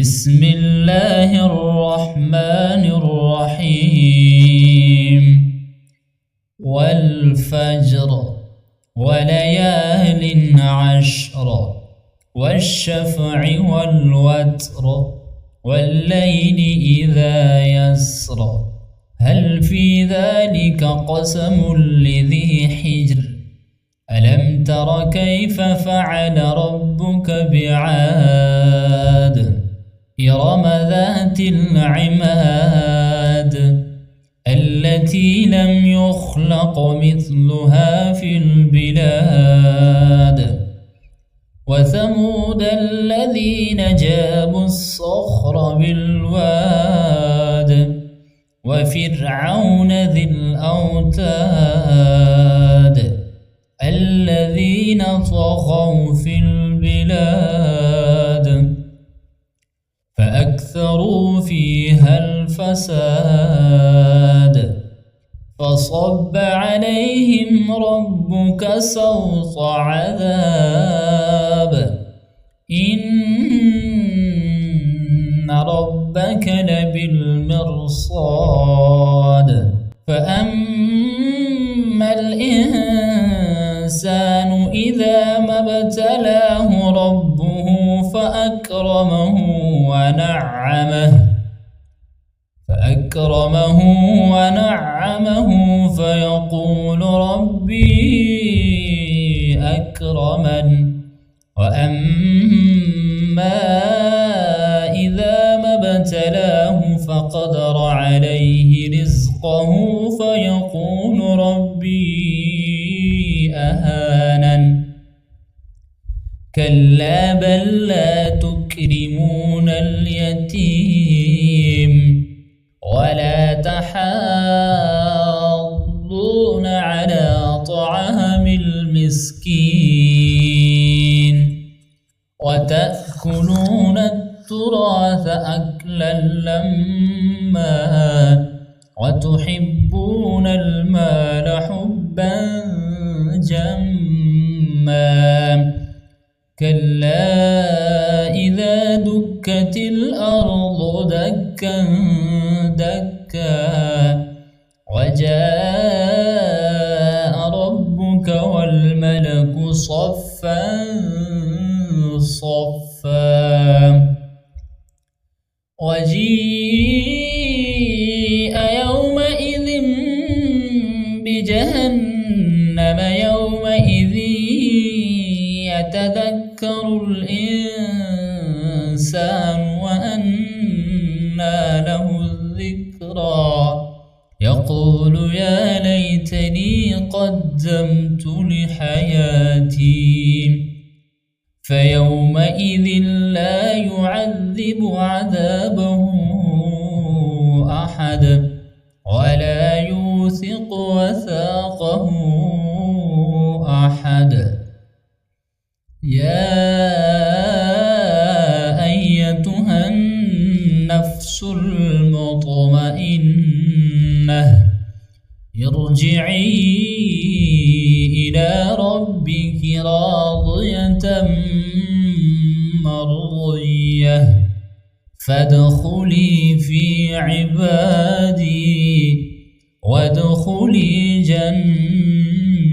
بسم الله الرحمن الرحيم. والفجر وليال عشر والشفع والوتر والليل إذا يسر هل في ذلك قسم لذي حجر ألم تر كيف فعل ربك بعاد إرم ذات العماد التي لم يخلق مثلها في البلاد وثمود الذين جابوا الصخر بالواد وفرعون ذي الأوتاد الذين طغوا في البلاد فأكثروا فيها الفساد فصب عليهم ربك سوط عذاب إن ربك لبالمرصاد فأما الإنسان إذا ما ابتلاه ربه فأكرمه ونعمه فيقول ربي أكرمن وأما إذا ما ابتلاه فقدر عليه رزقه فيقول ربي أهانن كلا بل لا تكرمون اليتيم ولا تحاضون على طعام المسكين وتأكلون التراث أكلا لما وتحبون المال حبا جما كلا إذا دكت الأرض دكا دكا وجاء ربك والملك صفا صفا وجيء يومئذ بجهنم يومئذ يتذكر الإنسان وأنى له الذكرى يقول يا ليتني قدمت لحياتي فيومئذ لا يعذب عذابه أحد ولا يوثق وثاقه أحد يا أيتها النفس المطمئنة ارجعي إلى ربك راضية مرضية فادخلي في عبادي وادخلي جنتي.